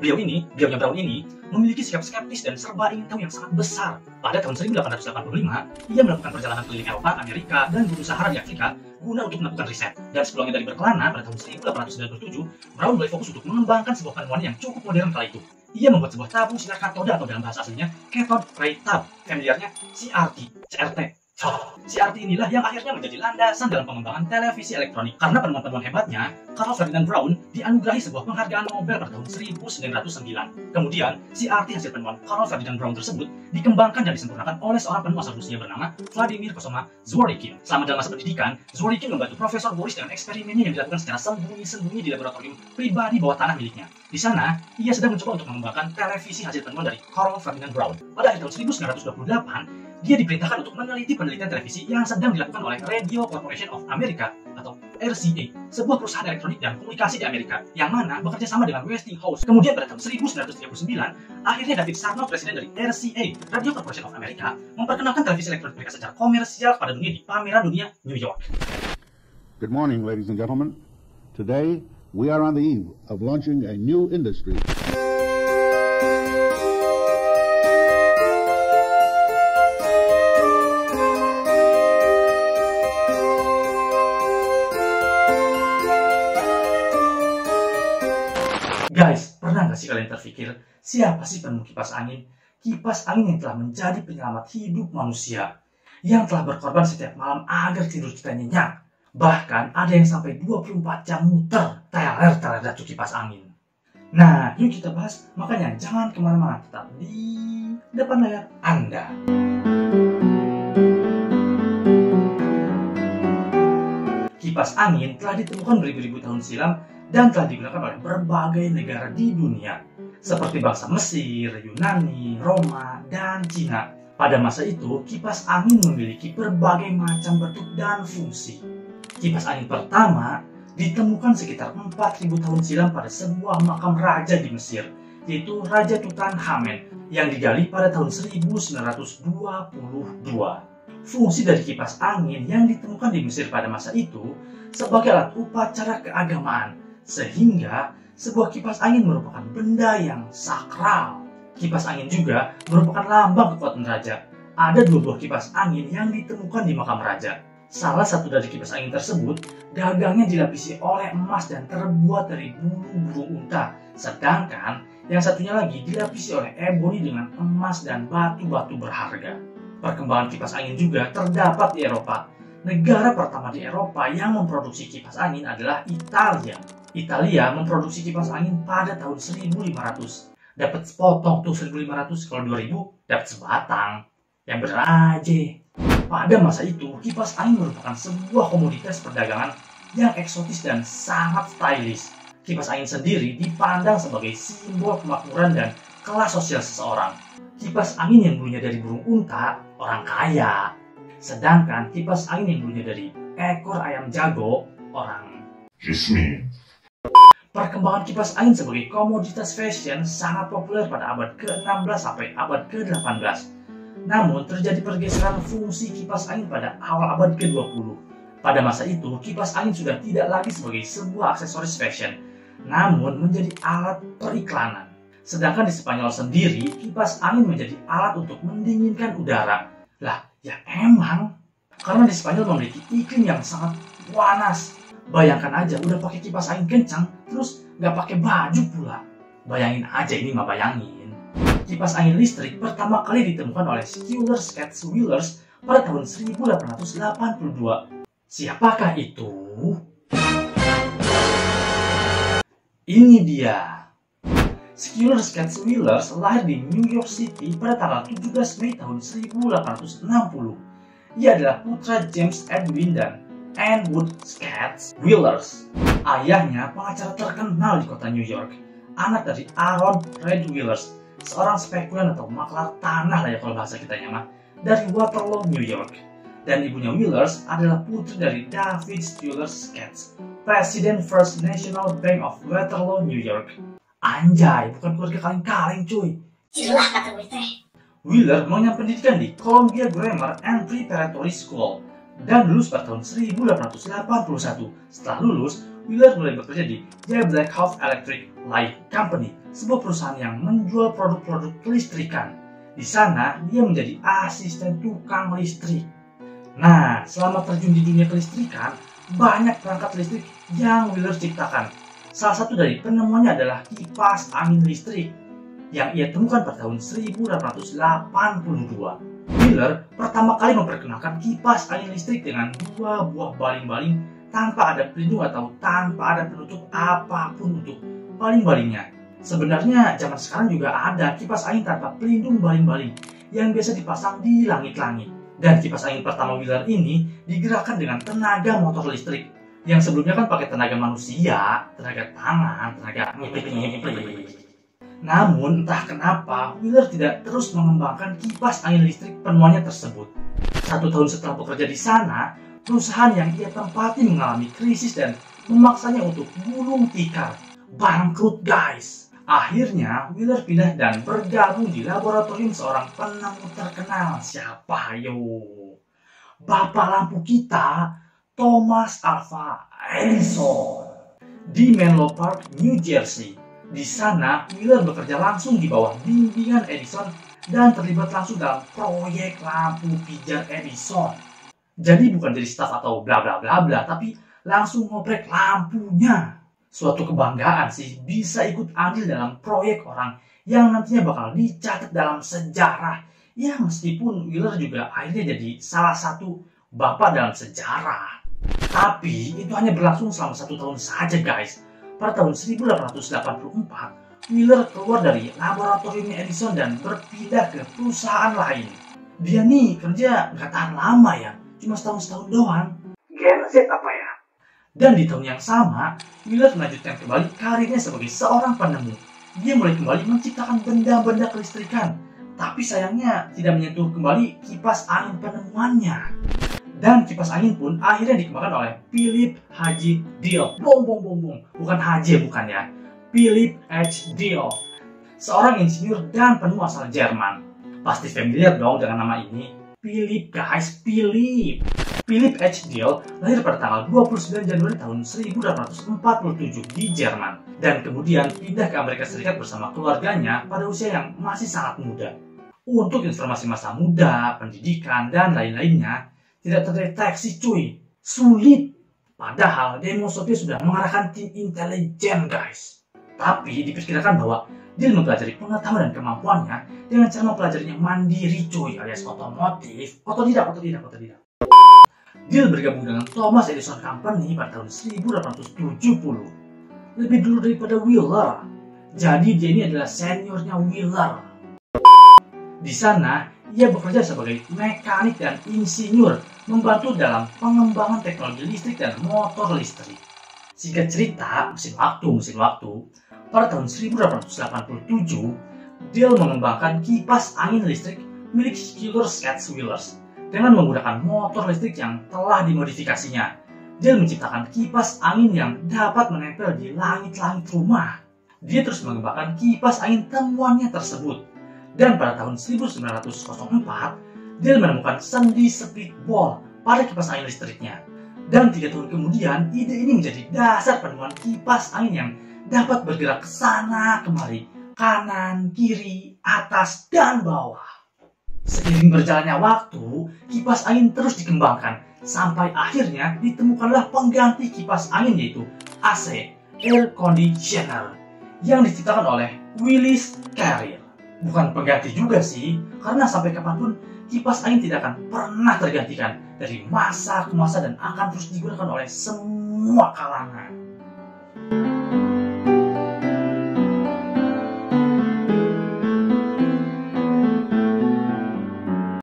Beliaunya Brown ini, memiliki sikap skeptis dan serba ingin tahu yang sangat besar. Pada tahun 1885, ia melakukan perjalanan keliling Eropa, Amerika, dan Gunung Sahara di Afrika guna untuk melakukan riset. Dan sepulangnya dari berkelana pada tahun 1897, Brown mulai fokus untuk mengembangkan sebuah penemuan yang cukup modern kala itu. Ia membuat sebuah tabung sinar katoda atau dalam bahasa aslinya cathode ray tube, familiarnya CRT. CRT inilah yang akhirnya menjadi landasan dalam pengembangan televisi elektronik. Karena penemuan-penemuan hebatnya, Carl Ferdinand Braun dianugerahi sebuah penghargaan Nobel pada tahun 1909. Kemudian, CRT hasil penemuan Carl Ferdinand Braun tersebut dikembangkan dan disempurnakan oleh seorang penemuan asal Rusia bernama Vladimir Kosoma Zworykin. Selama dalam masa pendidikan, Zworykin membantu Profesor Boris dengan eksperimennya yang dilakukan secara sembunyi-sembunyi di laboratorium pribadi bawah tanah miliknya. Di sana, ia sedang mencoba untuk mengembangkan televisi hasil penemuan dari Carl Ferdinand Braun. Pada akhir tahun 1928, dia diperintahkan untuk meneliti penelitian televisi yang sedang dilakukan oleh Radio Corporation of America atau RCA, sebuah perusahaan elektronik dan komunikasi di Amerika yang mana bekerja sama dengan Westinghouse. Kemudian pada tahun 1939, akhirnya David Sarnoff, presiden dari RCA, Radio Corporation of America, memperkenalkan televisi elektronik mereka secara komersial pada dunia di pameran dunia New York. Good morning, ladies and gentlemen. Today, we are on the eve of launching a new industry. Guys, pernah nggak sih kalian terpikir, siapa sih penemu kipas angin? Kipas angin yang telah menjadi penyelamat hidup manusia, yang telah berkorban setiap malam agar tidur kita nyenyak. Bahkan ada yang sampai 24 jam muter, teler tuh kipas angin. Nah, yuk kita bahas, makanya jangan kemana-mana, tetap di depan layar Anda. Kipas angin telah ditemukan beribu-ribu tahun silam dan telah digunakan oleh berbagai negara di dunia, seperti bangsa Mesir, Yunani, Roma, dan Cina. Pada masa itu, kipas angin memiliki berbagai macam bentuk dan fungsi. Kipas angin pertama ditemukan sekitar 4.000 tahun silam pada sebuah makam raja di Mesir, yaitu Raja Tutankhamen, yang digali pada tahun 1922. Fungsi dari kipas angin yang ditemukan di Mesir pada masa itu sebagai alat upacara keagamaan, sehingga sebuah kipas angin merupakan benda yang sakral. Kipas angin juga merupakan lambang kekuatan raja. Ada 2 buah kipas angin yang ditemukan di makam raja. Salah satu dari kipas angin tersebut, gagangnya dilapisi oleh emas dan terbuat dari bulu burung unta. Sedangkan yang satunya lagi dilapisi oleh eboni dengan emas dan batu-batu berharga. Perkembangan kipas angin juga terdapat di Eropa. Negara pertama di Eropa yang memproduksi kipas angin adalah Italia. Italia memproduksi kipas angin pada tahun 1500. Dapat sepotong tuh 1500, kalau 2000 dapat sebatang. Yang bener aja. Pada masa itu, kipas angin merupakan sebuah komoditas perdagangan yang eksotis dan sangat stylish. Kipas angin sendiri dipandang sebagai simbol kemakmuran dan kelas sosial seseorang. Kipas angin yang bulunya dari burung unta, orang kaya. Sedangkan kipas angin yang bulunya dari ekor ayam jago, orang jismi. Perkembangan kipas angin sebagai komoditas fashion sangat populer pada abad ke-16 sampai abad ke-18. Namun terjadi pergeseran fungsi kipas angin pada awal abad ke-20. Pada masa itu, kipas angin sudah tidak lagi sebagai sebuah aksesoris fashion, namun menjadi alat periklanan. Sedangkan di Spanyol sendiri, kipas angin menjadi alat untuk mendinginkan udara. Lah, ya emang. Karena di Spanyol memiliki iklim yang sangat panas. Bayangkan aja, udah pakai kipas angin kencang, terus nggak pakai baju pula. Bayangin aja, ini mah bayangin. Kipas angin listrik pertama kali ditemukan oleh Schuyler Scatz-Wheelers pada tahun 1882. Siapakah itu? Ini dia. Schuyler Scatz-Wheelers lahir di New York City pada tanggal 17 Mei tahun 1860. Ia adalah putra James Edwin dan Anne Wood Scatz-Wheelers. Ayahnya pengacara terkenal di kota New York, anak dari Aaron Red Wheelers, seorang spekulan atau maklar tanah lah ya kalau bahasa kitanya mah, dari Waterloo, New York. Dan ibunya Wheelers adalah putri dari David Schuyler Scatz, Presiden First National Bank of Waterloo, New York. Anjay, bukan keluarga kaleng-kaleng cuy. Cilah kata gue teh. Wheeler mengenyam pendidikan di Columbia Grammar and Preparatory School dan lulus pada tahun 1881. Setelah lulus, Wheeler mulai bekerja di J. Blackhouse Electric Light Company, sebuah perusahaan yang menjual produk-produk kelistrikan. Di sana, dia menjadi asisten tukang listrik. Nah, selama terjun di dunia kelistrikan, banyak perangkat listrik yang Wheeler ciptakan. Salah satu dari penemuannya adalah kipas angin listrik yang ia temukan pada tahun 1882. Wheeler pertama kali memperkenalkan kipas angin listrik dengan dua buah baling-baling tanpa ada pelindung atau tanpa ada penutup apapun untuk baling-balingnya. Sebenarnya zaman sekarang juga ada kipas angin tanpa pelindung baling-baling yang biasa dipasang di langit-langit. Dan kipas angin pertama Wheeler ini digerakkan dengan tenaga motor listrik yang sebelumnya kan pakai tenaga manusia, tenaga tangan, tenaga ngiplik. Namun entah kenapa Wheeler tidak terus mengembangkan kipas angin listrik penemuannya tersebut. 1 tahun setelah bekerja di sana, perusahaan yang ia tempati mengalami krisis dan memaksanya untuk gulung tikar. Bangkrut guys. Akhirnya Wheeler pindah dan bergabung di laboratorium seorang penemu terkenal. Siapa yo? Bapak lampu kita, Thomas Alva Edison. Di Menlo Park, New Jersey. Di sana, Wheeler bekerja langsung di bawah bimbingan Edison dan terlibat langsung dalam proyek lampu pijar Edison. Jadi bukan jadi staf atau bla bla bla bla, tapi langsung ngoprek lampunya. Suatu kebanggaan sih bisa ikut andil dalam proyek orang yang nantinya bakal dicatat dalam sejarah. Ya meskipun Wheeler juga akhirnya jadi salah satu bapak dalam sejarah. Tapi itu hanya berlangsung selama 1 tahun saja guys. Pada tahun 1884, Wheeler keluar dari laboratoriumnya Edison dan berpindah ke perusahaan lain. Dia nih kerja nggak tahan lama ya, cuma setahun doang. Gen Z apa ya? Dan di tahun yang sama, Wheeler melanjutkan kembali karirnya sebagai seorang penemu. Dia mulai kembali menciptakan benda-benda kelistrikan, tapi sayangnya tidak menyentuh kembali kipas angin penemuannya. Dan kipas angin pun akhirnya dikembangkan oleh Philip H. Diel. Bukan H, bukan ya. Philip H. Diel. Seorang insinyur dan penemu asal Jerman. Pasti familiar dong dengan nama ini. Philip guys, Philip. Philip H. Diel lahir pada tanggal 29 Januari tahun 1847 di Jerman. Dan kemudian pindah ke Amerika Serikat bersama keluarganya pada usia yang masih sangat muda. Untuk informasi masa muda, pendidikan, dan lain-lainnya, tidak terdeteksi cuy, sulit. Padahal Demosopia sudah mengarahkan tim intelijen guys. Tapi diperkirakan bahwa dia mempelajari pengetahuan dan kemampuannya dengan cara mempelajarinya mandiri cuy, alias otodidak. Dia bergabung dengan Thomas Edison Company pada tahun 1870. Lebih dulu daripada Wheeler. Jadi dia ini adalah seniornya Wheeler. Di sana ia bekerja sebagai mekanik dan insinyur, membantu dalam pengembangan teknologi listrik dan motor listrik. Singkat cerita, mesin waktu, pada tahun 1887, Diel mengembangkan kipas angin listrik milik Schuyler Scatz-Wheelers dengan menggunakan motor listrik yang telah dimodifikasinya. Diel menciptakan kipas angin yang dapat menempel di langit-langit rumah. Dia terus mengembangkan kipas angin temuannya tersebut. Dan pada tahun 1904, Diel menemukan sendi split ball pada kipas angin listriknya. Dan 3 tahun kemudian, ide ini menjadi dasar penemuan kipas angin yang dapat bergerak ke sana kemari, kanan, kiri, atas, dan bawah. Seiring berjalannya waktu, kipas angin terus dikembangkan, sampai akhirnya ditemukanlah pengganti kipas angin yaitu AC, Air Conditioner, yang diciptakan oleh Willis Carrier. Bukan pengganti juga sih, karena sampai kapanpun kipas angin tidak akan pernah tergantikan dari masa ke masa dan akan terus digunakan oleh semua kalangan.